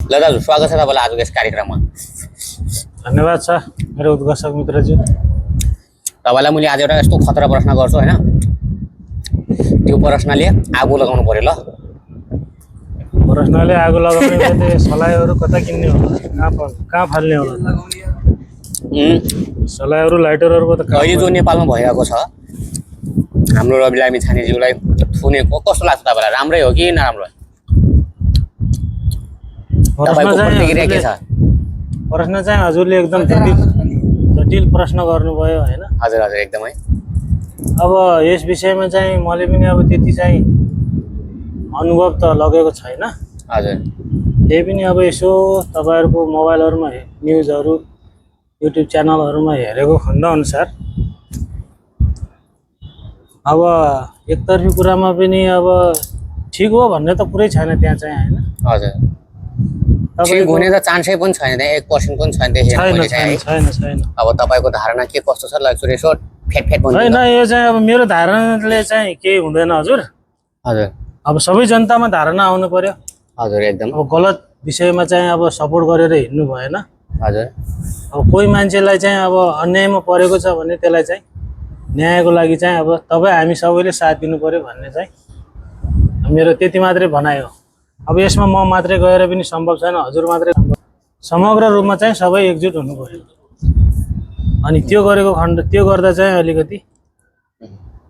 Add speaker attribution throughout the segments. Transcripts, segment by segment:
Speaker 1: ल दाजु स्वागत छ तपाईँलाई आजको यस कार्यक्रममा।
Speaker 2: धन्यवाद छ मेरो उद्घोषक मित्रज्यू।
Speaker 1: तपाईँलाई मैले आज एउटा यस्तो खतरा प्रश्न गर्छु होइन, त्यो प्रश्नले आगो लगाउनु पर्यो ल।
Speaker 2: प्रश्नले आगो लगाउने भने सलाइहरू कता किन्ने होला, कहाँ फाल्ने होला? सलाइहरू लाइटरहरूको त
Speaker 1: अहिले जो नेपालमा भइरहेको छ हाम्रो रवि लामी छानेज्यूलाई थुनेको कस्तो लाग्छ तपाईँलाई, राम्रै हो कि नराम्रो? तपाईँको प्रतिक्रिया के छ?
Speaker 2: प्रश्न चाहिँ हजुरले एकदम जटिल प्रश्न गर्नुभयो होइन।
Speaker 1: हजुर हजुर एकदमै।
Speaker 2: अब यस विषयमा चाहिँ मैले पनि अब त्यति चाहिँ अनुभव त लगेको छैन।
Speaker 1: हजुर।
Speaker 2: त्यही पनि अब यसो तपाईँहरूको मोबाइलहरूमा न्युजहरू युट्युब च्यानलहरूमा हेरेको खण्डअनुसार अब एकतर्फी कुरामा पनि अब ठिक हो भन्ने त कुरै छैन त्यहाँ चाहिँ होइन।
Speaker 1: हजुर। ठिक हुने त चान्सै पनि छैन, त्यहाँ 1% पनि छैन।
Speaker 2: छैन।
Speaker 1: अब तपाईँको धारणा के कस्तो छ ल? यसो फेट
Speaker 2: होइन, यो चाहिँ अब मेरो धारणाले चाहिँ केही हुँदैन हजुर।
Speaker 1: हजुर।
Speaker 2: अब सबै जनतामा धारणा आउनु पर्यो।
Speaker 1: हजुर एकदम।
Speaker 2: अब गलत विषयमा चाहिँ अब सपोर्ट गरेर हिँड्नु भएन।
Speaker 1: हजुर।
Speaker 2: अब कोही मान्छेलाई चाहिँ अब अन्यायमा परेको छ भने त्यसलाई चाहिँ न्यायको लागि चाहिँ अब तपाईँ हामी सबैले साथ दिनु पर्यो भन्ने चाहिँ मेरो त्यति मात्रै भनाइ हो। अब यसमा म मात्रै गएर पनि सम्भव छैन, हजुर मात्रै समग्र रूपमा चाहिँ सबै एकजुट हुनु पर्यो। अनि त्यो गर्दा चाहिँ अलिकति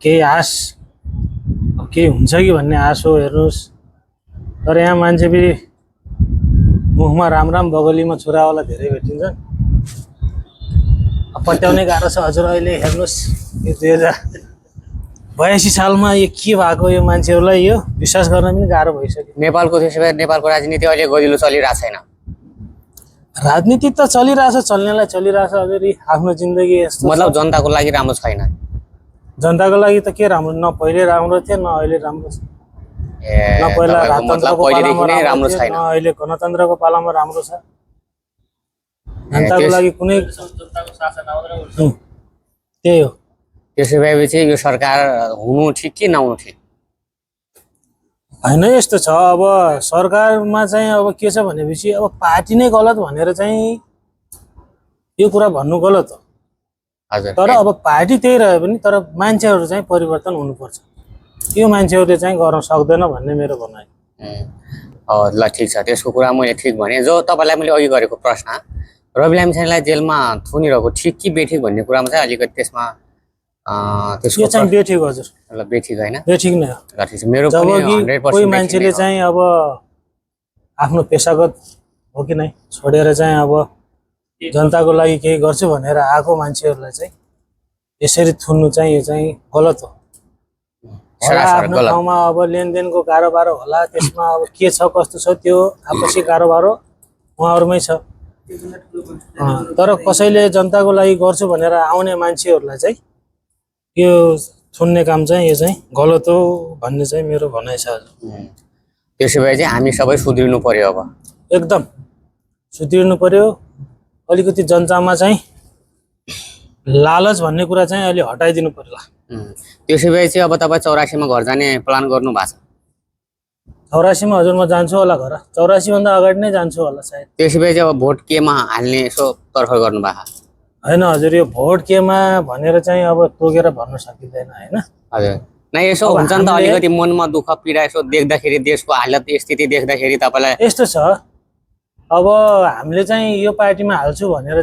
Speaker 2: केही आश केही हुन्छ कि भन्ने आश हो। हेर्नुहोस्, तर यहाँ मान्छे फेरि मुखमा राम बगलीमा छुरावाला धेरै भेटिन्छन्। पत्याउने गाह्रो छ हजुर। अहिले हेर्नुहोस् यो 2082 सालमा यो के भएको, यो मान्छेहरूलाई यो विश्वास गर्न पनि गाह्रो भइसक्यो।
Speaker 1: नेपालको राजनीति अहिले गजिलो चलिरहेको छैन।
Speaker 2: राजनीति त चलिरहेछ, चल्नेलाई चलिरहेछ हजुर। आफ्नो जिन्दगी यस्तो
Speaker 1: मतलब जनताको लागि राम्रो छैन।
Speaker 2: जनताको लागि त के राम्रो, न पहिले राम्रो थियो न अहिले राम्रो छ। न पहिला राजतन्त्रको पालामा राम्रो छैन, न अहिले गणतन्त्रको पालामा राम्रो छ। जनताको लागि कुनै त्यही हो।
Speaker 1: त्यसो भएपछि यो सरकार हुनु ठिक कि नहुनु ठिक?
Speaker 2: होइन, यस्तो छ अब सरकारमा चाहिँ अब के छ भनेपछि अब पार्टी नै गलत भनेर चाहिँ यो कुरा भन्नु गलत हो।
Speaker 1: हजुर।
Speaker 2: तर अब पार्टी त्यही रह्यो पनि तर मान्छेहरू चाहिँ परिवर्तन हुनुपर्छ। यो मान्छेहरूले चाहिँ गर्न सक्दैन भन्ने मेरो भनाइ।
Speaker 1: ल ठिक छ, त्यसको कुरा मैले ठिक भने। जो तपाईँलाई मैले अघि गरेको प्रश्न रवि लामिछानेलाई जेलमा थुनिरहेको ठिक कि बेठिक भन्ने कुरामा चाहिँ अलिकति त्यसमा
Speaker 2: यो चाहिँ बेठिक हजुर।
Speaker 1: ल बेठिक होइन,
Speaker 2: बेठिक नै हो।
Speaker 1: ल ठिक छ। मेरो
Speaker 2: कोही मान्छेले चाहिँ अब आफ्नो पेसागत हो कि नै छोडेर चाहिँ अब जनताको लागि केही गर्छु भनेर आएको मान्छेहरूलाई चाहिँ यसरी थुन्नु चाहिँ यो चाहिँ गलत हो। आफ्नो ठाउँमा अब लेनदेनको कारोबार होला, त्यसमा अब के छ कस्तो छ त्यो आपसी कारोबार हो, उहाँहरूमै छ। तर कसैले जनताको लागि गर्छु भनेर आउने मान्छेहरूलाई चाहिँ यो थुन्ने काम चाहिँ यो चाहिँ गलत हो भन्ने चाहिँ मेरो भनाइ छ।
Speaker 1: त्यसो भए चाहिँ हामी सबै सुध्रिनु पर्यो। अब
Speaker 2: एकदम सुध्रिनु पर्यो। अलिकति जनतामा चाहिँ लालच भन्ने कुरा चाहिँ अहिले हटाइदिनु पर्ला।
Speaker 1: त्यसो भए चाहिँ अब तपाईँ 84 मा घर जाने प्लान गर्नु भएको छ?
Speaker 2: 84 मा हजुर म जान्छु होला घर। 84 भन्दा अगाडि नै जान्छु होला सायद।
Speaker 1: त्यसो भए चाहिँ अब भोट केमा हाल्ने यसो तर्फर गर्नु भएको?
Speaker 2: होइन हजुर, यो भोट केमा भनेर चाहिँ अब तोकेर भन्न सकिँदैन होइन।
Speaker 1: हजुर। नै यसो हुन्छ नि त अलिकति मनमा दुःख पीडा यसो देख्दाखेरि, देशको हालत स्थिति देख्दाखेरि तपाईँलाई
Speaker 2: यस्तो छ अब हामीले चाहिँ यो पार्टीमा हाल्छु भनेर